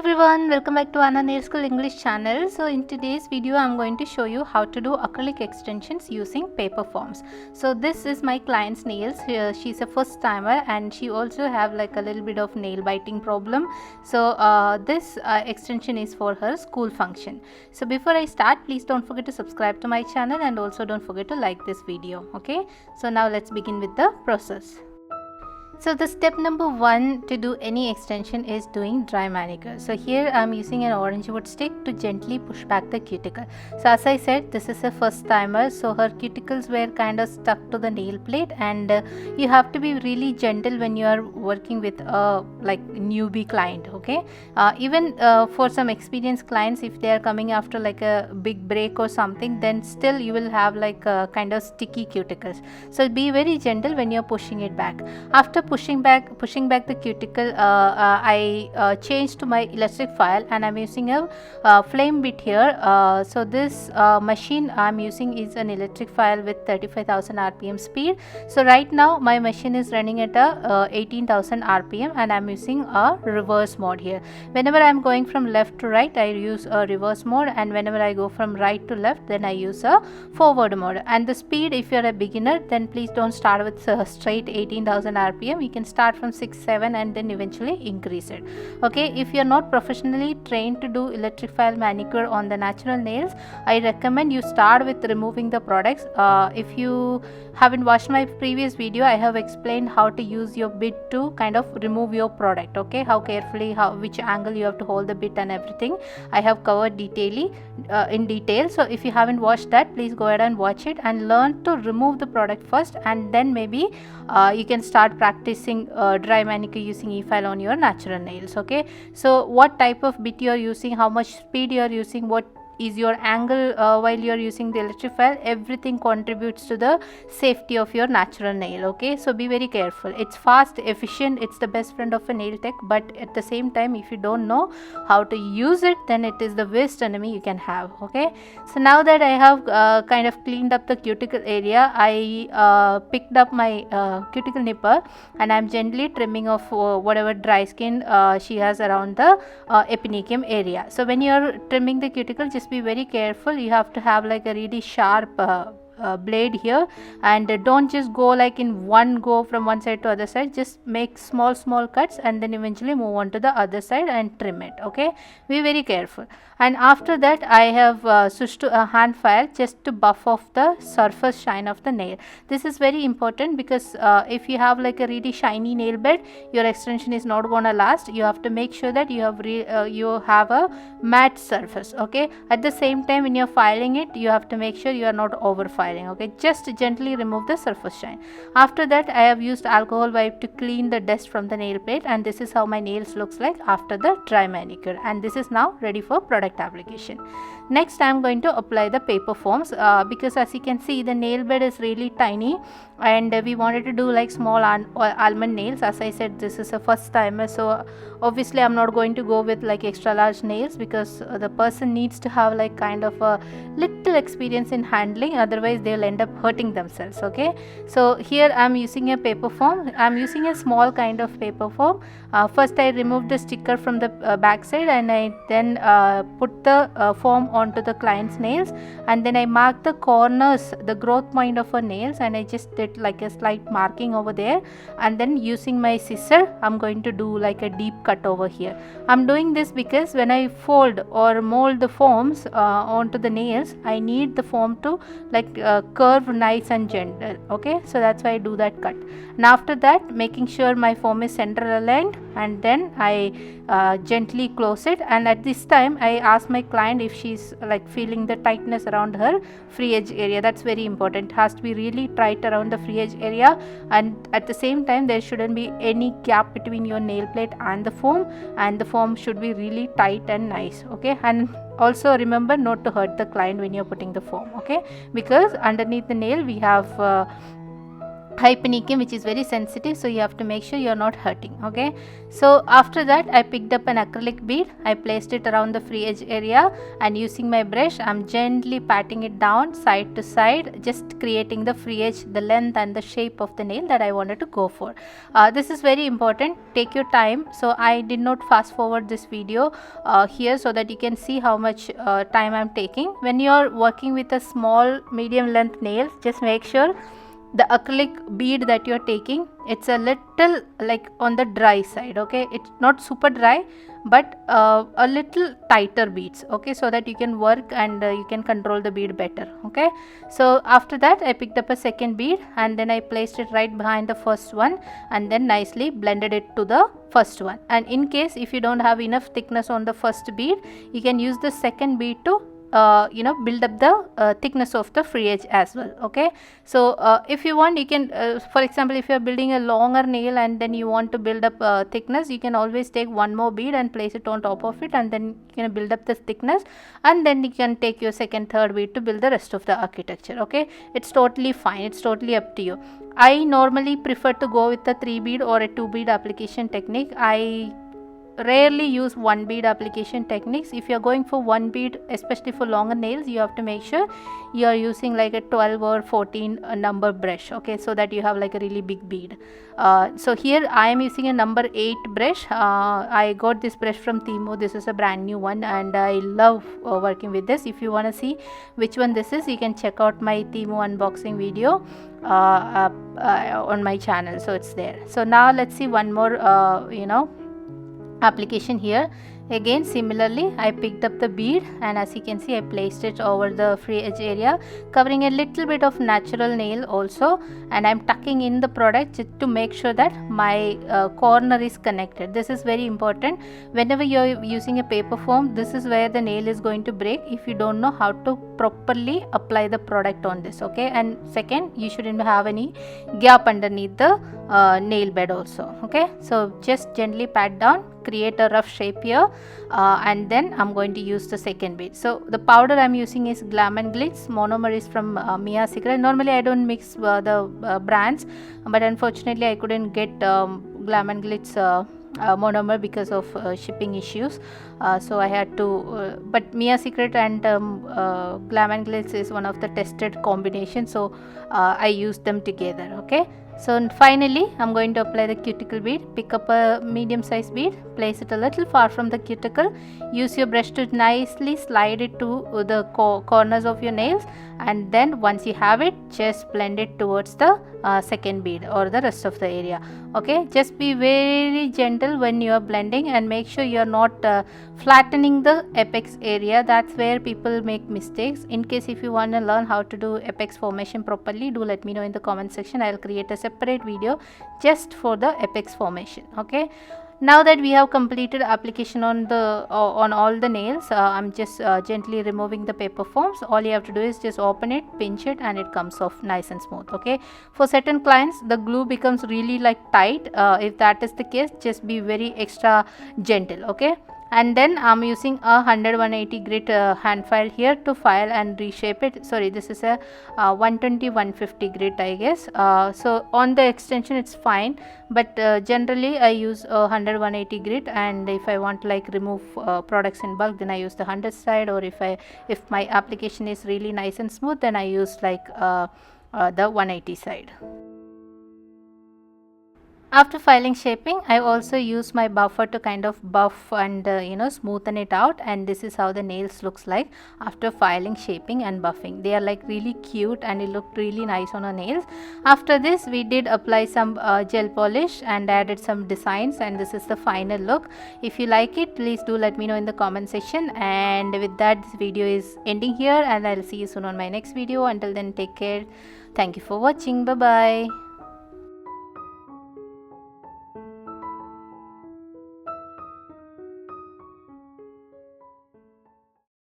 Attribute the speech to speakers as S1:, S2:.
S1: everyone, welcome back to Anna Nail School English channel. So in today's video I'm going to show you how to do acrylic extensions using paper forms. So this is my client's nails. She's a first timer and she also have like a little bit of nail biting problem. So this extension is for her school function. So before I start, please don't forget to subscribe to my channel and also don't forget to like this video. Okay, so now let's begin with the process. So the step number 1 to do any extension is doing dry manicure. So here I am using an orange wood stick to gently push back the cuticle. So as I said, this is a first timer, so her cuticles were kind of stuck to the nail plate, and you have to be really gentle when you are working with a like newbie client. Okay, even for some experienced clients, if they are coming after like a big break or something, then still you will have like kind of sticky cuticles. So be very gentle when you are pushing it back. After pushing back the cuticle, I changed to my electric file and I'm using a flame bit here. So this machine I'm using is an electric file with 35,000 rpm speed. So right now my machine is running at a 18,000 rpm and I'm using a reverse mode here. Whenever I'm going from left to right, I use a reverse mode, and whenever I go from right to left, then I use a forward mode. And the speed, if you're a beginner, then please don't start with straight 18,000 rpm. You can start from 6-7 and then eventually increase it. Okay, if you're not professionally trained to do electric file manicure on the natural nails, I recommend you start with removing the products. If you haven't watched my previous video, I have explained how to use your bit to kind of remove your product. Okay, how carefully, which angle you have to hold the bit and everything I have covered in detail. So if you haven't watched that, please go ahead and watch it and learn to remove the product first, and then maybe you can start practicing dry manicure using e-file on your natural nails. Okay, so what type of bit you are using, how much speed you are using, what is your angle while you are using the electric file, everything contributes to the safety of your natural nail. Okay, so be very careful. It's fast, efficient, it's the best friend of a nail tech, but at the same time, if you don't know how to use it, then it is the worst enemy you can have. Okay, so now that I have kind of cleaned up the cuticle area, I picked up my cuticle nipper and I'm gently trimming off whatever dry skin she has around the epinecium area. So when you are trimming the cuticle, just be very careful. You have to have like a really sharp blade here, and don't just go like in one go from one side to other side. Just make small cuts and then eventually move on to the other side and trim it. Okay, be very careful. And after that, I have switched to a hand file just to buff off the surface shine of the nail. This is very important because if you have like a really shiny nail bed, your extension is not gonna last. You have to make sure that you have a matte surface. Okay, at the same time, when you're filing it, you have to make sure you are not over filing. Okay, just gently remove the surface shine. After that, I have used alcohol wipe to clean the dust from the nail plate, and this is how my nails looks like after the dry manicure, and this is now ready for product application. Next, I am going to apply the paper forms because as you can see, the nail bed is really tiny and we wanted to do like small almond nails. As I said, this is a first timer, so obviously I'm not going to go with like extra large nails because the person needs to have like kind of a little experience in handling, otherwise they'll end up hurting themselves. Okay, so here I'm using a paper form. I'm using a small kind of paper form. First I removed the sticker from the back side, and I then put the form onto the client's nails, and then I marked the corners, the growth point of her nails, and I just did like a slight marking over there, and then using my scissor I'm going to do like a deep cut over here. I'm doing this because when I fold or mold the forms onto the nails, I need the form to like curve nice and gentle. Okay, so that's why I do that cut. And after that, making sure my form is center aligned, and then I gently close it. And at this time I ask my client if she's like feeling the tightness around her free edge area. That's very important. It has to be really tight around the free edge area, and at the same time there shouldn't be any gap between your nail plate and the foam, and the foam should be really tight and nice. Okay, and also remember not to hurt the client when you're putting the foam. Okay, because underneath the nail we have hypeniculum, which is very sensitive, so you have to make sure you are not hurting. Okay, so after that I picked up an acrylic bead, I placed it around the free edge area, and using my brush I'm gently patting it down side to side, just creating the free edge, the length and the shape of the nail that I wanted to go for. This is very important, take your time. So I did not fast forward this video here, so that you can see how much time I'm taking. When you are working with a small medium length nails, just make sure the acrylic bead that you are taking, it's a little like on the dry side. Okay, it's not super dry, but a little tighter beads. Okay, so that you can work and you can control the bead better. Okay, so after that I picked up a second bead, and then I placed it right behind the first one, and then nicely blended it to the first one. And in case if you don't have enough thickness on the first bead, you can use the second bead to build up the thickness of the free edge as well. Okay, so if you want, you can for example, if you are building a longer nail and then you want to build up thickness, you can always take one more bead and place it on top of it, and then you can build up the thickness, and then you can take your second, third bead to build the rest of the architecture. Okay, it's totally fine, it's totally up to you. I normally prefer to go with a 3 bead or a 2 bead application technique. I rarely use 1 bead application techniques. If you are going for 1 bead, especially for longer nails, you have to make sure you are using like a 12 or 14 number brush. Okay, so that you have like a really big bead. So here I am using a number 8 brush. I got this brush from Temu. This is a brand new one, and I love working with this. If you want to see which one this is, you can check out my Temu unboxing video on my channel, so it's there. So now let's see one more application here. Again, similarly, I picked up the bead, and as you can see, I placed it over the free edge area, covering a little bit of natural nail also, and I'm tucking in the product just to make sure that my corner is connected. This is very important. Whenever you're using a paper foam, this is where the nail is going to break if you don't know how to properly apply the product on this. Okay, and second, you shouldn't have any gap underneath the nail bed also. Okay, so just gently pat down, create a rough shape here, and then I'm going to use the second bead. So the powder I'm using is Glam and Glitz. Monomer is from Mia Secret. Normally I don't mix the brands, but unfortunately I couldn't get Glam and Glitz monomer because of shipping issues, so I had to but Mia Secret and Glam and Glitz is one of the tested combinations, so I used them together. Okay, so finally I'm going to apply the cuticle bead. Pick up a medium size bead, place it a little far from the cuticle, use your brush to nicely slide it to the corners of your nails, and then once you have it, just blend it towards the second bead or the rest of the area. Okay, just be very gentle when you are blending, and make sure you are not flattening the apex area. That's where people make mistakes. In case if you want to learn how to do apex formation properly, do let me know in the comment section. I'll create a separate video just for the apex formation. Okay, now that we have completed application on the on all the nails, I'm just gently removing the paper foams. All you have to do is just open it, pinch it, and it comes off nice and smooth. Okay, for certain clients the glue becomes really like tight. If that is the case, just be very extra gentle. Okay, and then I'm using a 100-180 grit hand file here to file and reshape it. Sorry, this is a 120-150 grit, I guess. So on the extension it's fine, but generally I use a 100-180 grit, and if I want to like remove products in bulk, then I use the 100 side, or if my application is really nice and smooth, then I use like the 180 side. After filing shaping, I also use my buffer to kind of buff and smoothen it out, and this is how the nails looks like after filing, shaping and buffing. They are like really cute and it looked really nice on our nails. After this, we did apply some gel polish and added some designs, and this is the final look. If you like it, please do let me know in the comment section. And with that, this video is ending here, and I'll see you soon on my next video. Until then, take care. Thank you for watching. Bye bye.